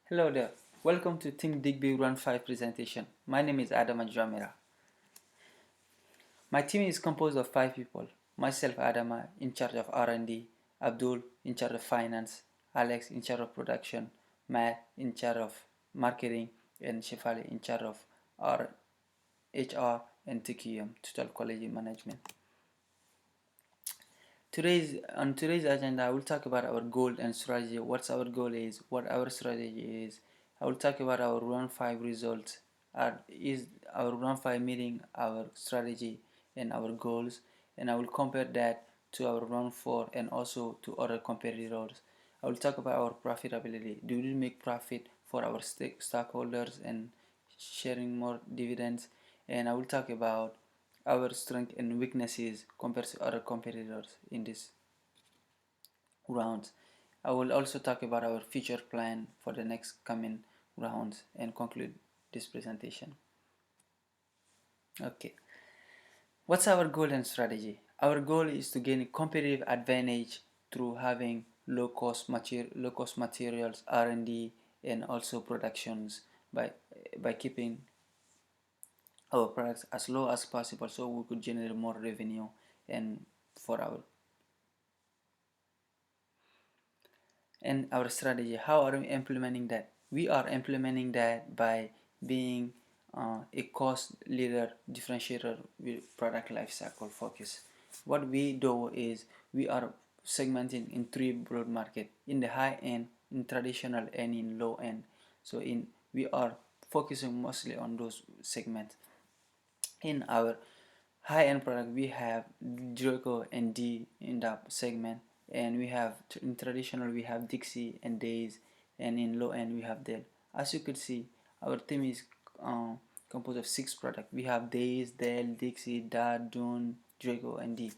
Hello there. Welcome to Think Digby Round 5 presentation. My name is Adama Dramera. My team is composed of 5 people. Myself, Adama, in charge of R&D, Abdul, in charge of finance, Alex, in charge of production, Matt, in charge of marketing, and Shefali, in charge of HR and TQM, Total Quality Management. On today's agenda, I will talk about our goal and strategy. What our goal is, what our strategy is. I will talk about our round 5 results. Is our round 5 meeting our strategy and our goals? And I will compare that to our round 4 and also to other competitors. I will talk about our profitability. Do we make profit for our stockholders and sharing more dividends? And I will talk about our strengths and weaknesses compared to other competitors in this round. I will also talk about our future plan for the next coming rounds and conclude this presentation. Okay, what's our goal and strategy? Our goal is to gain a competitive advantage through having low cost materials, R&D, and also productions by keeping our products as low as possible so we could generate more revenue and for our strategy. How are we implementing that? We are implementing that by being a cost leader differentiator with product lifecycle focus. What we do is we are segmenting in 3 broad market: in the high end, in traditional, and in low end. So we are focusing mostly on those segments. In our high-end product, we have Draco and D in that segment, and we have in traditional we have Dixie and Days, and in low end we have Dell. As you could see, our team is composed of 6 products. We have Days, Dell, Dixie, Dad, Dune, Draco, and D.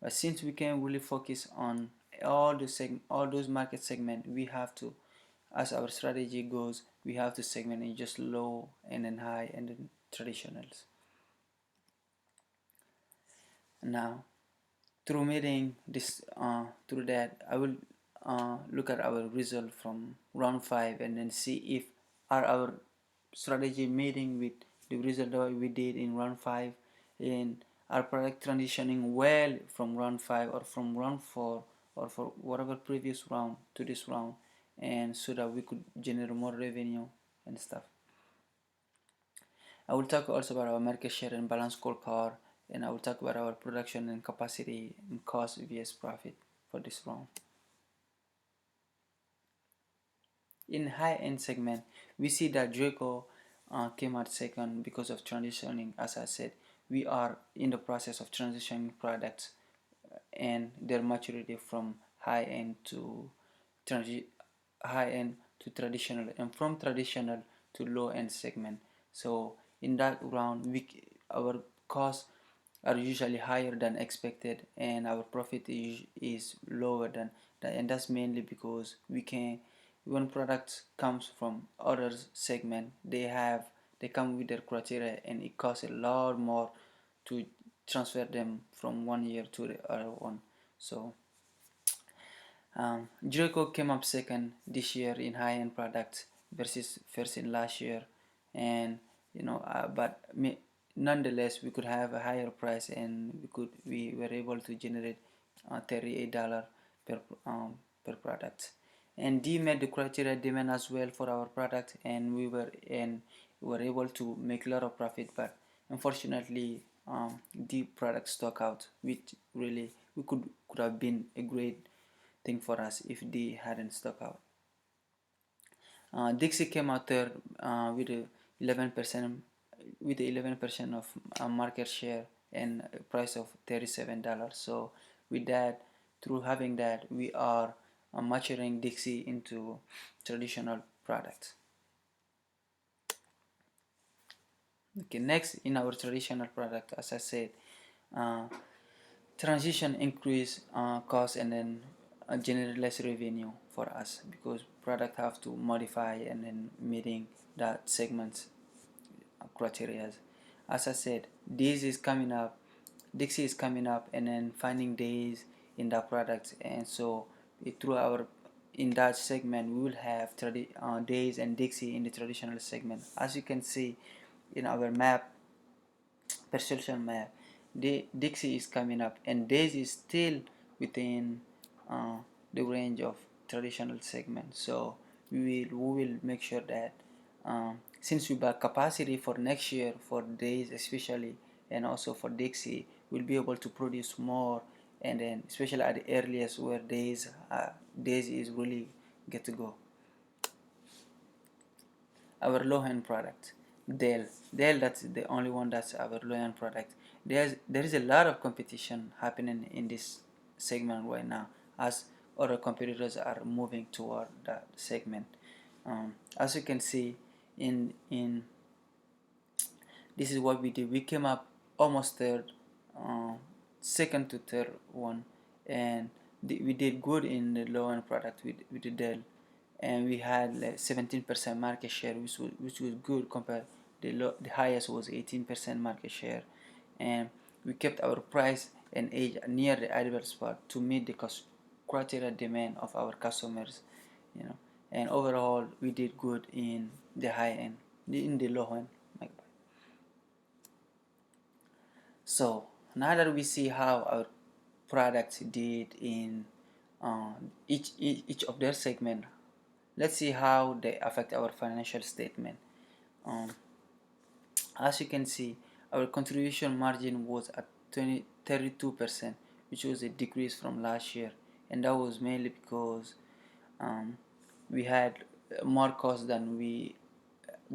But since we can really focus on all those market segment, we have to, as our strategy goes, we have to segment in just low and then high and then traditionals. Now, through meeting this through that, I will look at our result from round 5 and then see if our strategy meeting with the result that we did in round 5, and our product transitioning well from round 5 or from round 4 or for whatever previous round to this round, and so that we could generate more revenue and stuff. I will talk also about our market share and balance scorecard, and I will talk about our production and capacity and cost vs profit for this round. In high-end segment, we see that Draco came out second because of transitioning. As I said, we are in the process of transitioning products and their maturity from high-end to traditional, and from traditional to low-end segment. So in that round, our costs are usually higher than expected, and our profit is lower than that, and that's mainly because when products comes from other segment, they come with their criteria, and it costs a lot more to transfer them from one year to the other one. So Draco came up second this year in high-end products versus first in last year, and but nonetheless we could have a higher price, and we were able to generate $38 per product. And D met the criteria demand as well for our product, and we were able to make a lot of profit, but unfortunately D product stock out, which really could have been a great thing for us if D hadn't stock out. Dixie came out there with 11% of market share and a price of $37. So with that, through having that, we are maturing Dixie into traditional products. Okay, next in our traditional product, as I said, transition increase cost and then generate less revenue for us because product have to modify and then meeting that segment's criteria. As I said, Dixie is coming up, and then finding days in that product, and so through our in that segment we will have Days and Dixie in the traditional segment. As you can see in our map, perception map, Dixie is coming up and Days is still within uh, the range of traditional segment. So we will make sure that since we build capacity for next year for Days especially, and also for Dixie, we'll be able to produce more, and then especially at the earliest where Days is really get to go. Our low-end product, Dell, that's the only one that's our low-end product. There is a lot of competition happening in this segment right now, as other competitors are moving toward that segment. As you can see, in this is what we did. We came up almost third, uh, second to third one, and we did good in the low end product with the Dell, and we had like 17% market share, which was good compared. The highest was 18% market share, and we kept our price and age near the ideal spot to meet the criteria demand of our customers, you know. And overall, we did good in the high end, in the low end. So now that we see how our products did in each of their segment, let's see how they affect our financial statement. Um, as you can see, our contribution margin was at 32%, which was a decrease from last year, and that was mainly because um, we had more cost than we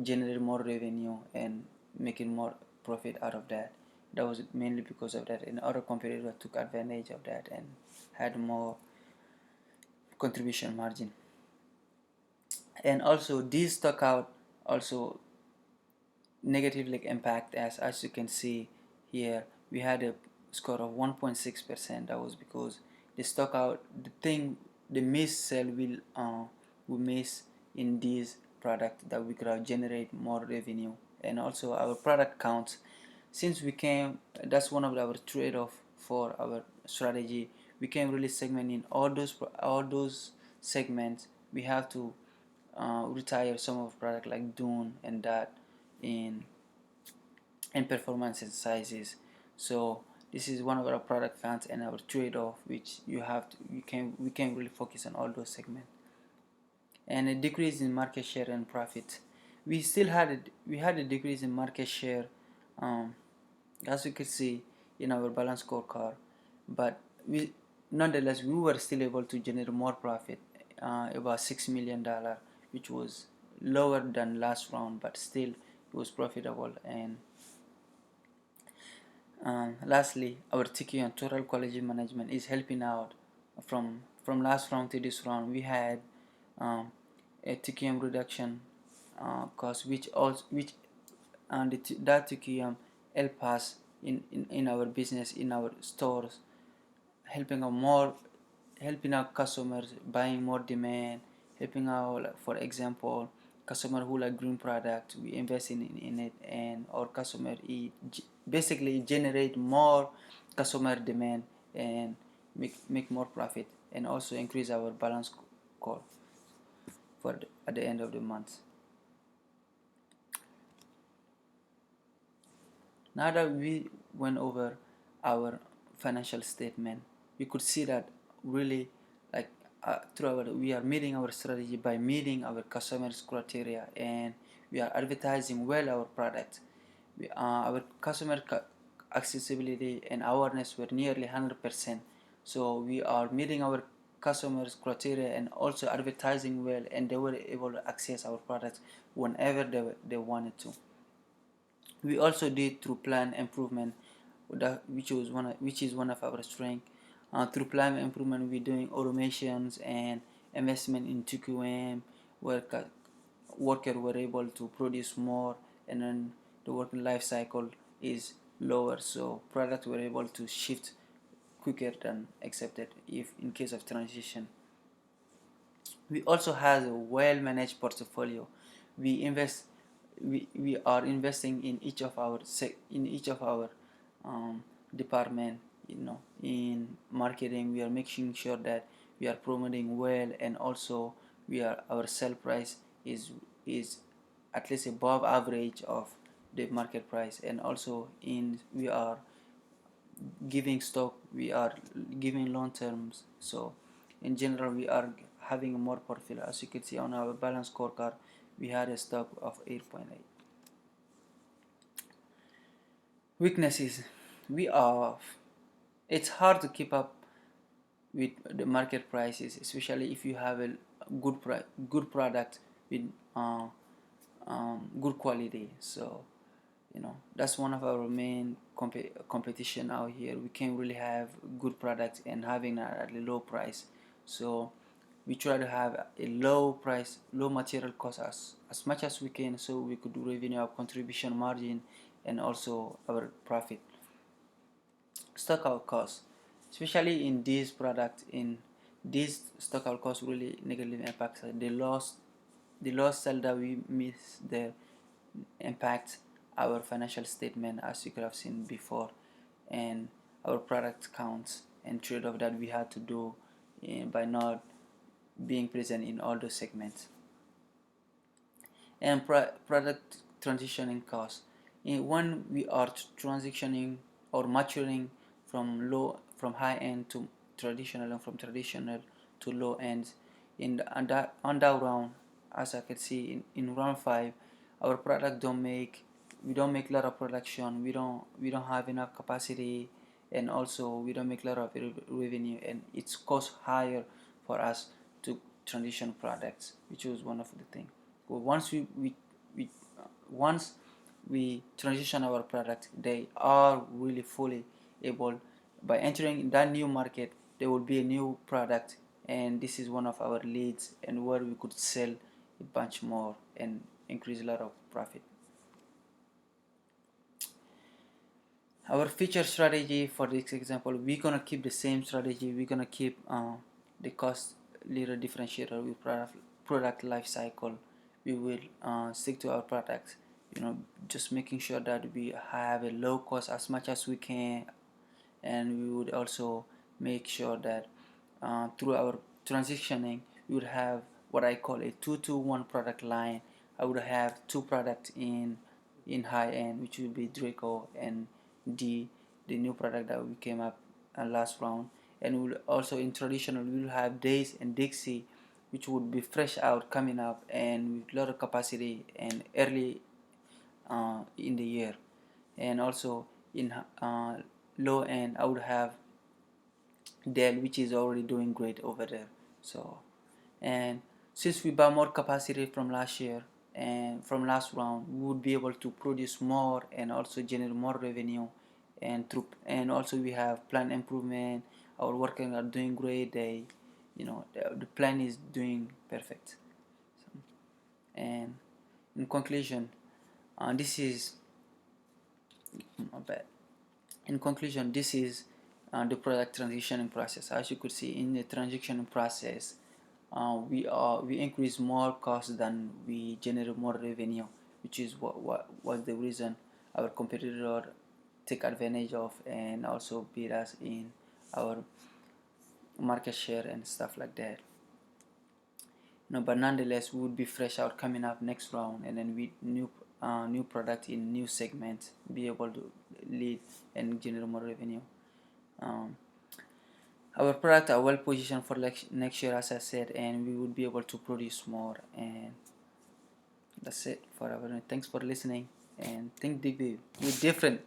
generate more revenue and making more profit out of that. That was mainly because of that, and other competitors took advantage of that and had more contribution margin. And also this stock out also negatively impact, as you can see here. We had a score of 1.6%. That was because the stock out, the miss sale will miss in this product that we could have generate more revenue. And also our product counts, since we came, that's one of our trade-off for our strategy. We can really segment in all those segments. We have to retire some of product like Dune and that in performance and sizes. So this is one of our product counts and our trade-off, which we can really focus on all those segments. And a decrease in market share and profit. We had a decrease in market share, um, as you can see in our balance scorecard, but nonetheless we were still able to generate more profit, about $6 million, which was lower than last round, but still it was profitable. And lastly, our TQ and total quality management is helping out. From last round to this round, we had a TQM reduction cost, that TQM help us in our business, in our stores, helping helping our customers buying more demand, helping out, like, for example, customer who like green product, we invest in it, and our customer basically generate more customer demand and make more profit, and also increase our balance score at the end of the month. Now that we went over our financial statement, we could see that really, like, we are meeting our strategy by meeting our customers' criteria, and we are advertising well our product. Our customer accessibility and awareness were nearly 100%. So we are meeting our customers' criteria and also advertising well, and they were able to access our products whenever they wanted to. We also did through plan improvement, which is one of our strengths. Through plan improvement, we're doing automations and investment in TQM, where workers were able to produce more, and then the working life cycle is lower, so products were able to shift quicker than accepted if in case of transition. We also have a well managed portfolio. We are investing in each of our department. In marketing, we are making sure that we are promoting well, and also our sell price is at least above average of the market price, and also we are giving stock, we are giving long terms. So in general we are having a more portfolio. As you can see on our balance scorecard, we had a stock of 8.8. Weaknesses, we are it's hard to keep up with the market prices, especially if you have a good product with good quality. So that's one of our main competition out here. We can't really have good products and having that at a low price. So we try to have a low price, low material cost as much as we can, so we could do revenue, our contribution margin, and also our profit. Stock out cost, especially in this product, in this stock out cost really negatively impacts the lost sale that we miss there, impact our financial statement, as you could have seen before, and our product counts and trade-off that we had to do by not being present in all those segments. And product transitioning costs. When we are transitioning or maturing from high end to traditional, and from traditional to low ends, on that round, as I can see in round 5, our product we don't make a lot of production, we don't have enough capacity, and also we don't make a lot of revenue, and it's cost higher for us to transition products, which was one of the things. But once we transition our product, they are really fully able, by entering that new market, there will be a new product, and this is one of our leads, and where we could sell a bunch more and increase a lot of profit. Our feature strategy for this example, we're gonna keep the same strategy. We're gonna keep the cost leader differentiator with product life cycle. We will stick to our products, just making sure that we have a low cost as much as we can, and we would also make sure that through our transitioning, we would have what I call a 2-to-1 product line. I would have two products in high end, which will be Draco and the new product that we came up last round. And we'll also, in traditional, we'll have Days and Dixie, which would be fresh out, coming up, and with a lot of capacity and early in the year. And also in low end, I would have Dell, which is already doing great over there. So, and since we buy more capacity from last year and from last round, we would be able to produce more and also generate more revenue. And also we have plan improvement. Our workers are doing great. The plan is doing perfect. So, and in conclusion, this is not bad. In conclusion, this is the product transitioning process. As you could see, in the transitioning process, we increase more cost than we generate more revenue, which is what was the reason our competitor take advantage of and also beat us in our market share and stuff like that. But nonetheless, we would be fresh out coming up next round, and then with new product in new segments, be able to lead and generate more revenue. Our products are well positioned for next year, as I said, and we would be able to produce more. And that's it for our. Thanks for listening, and think digby. We're different.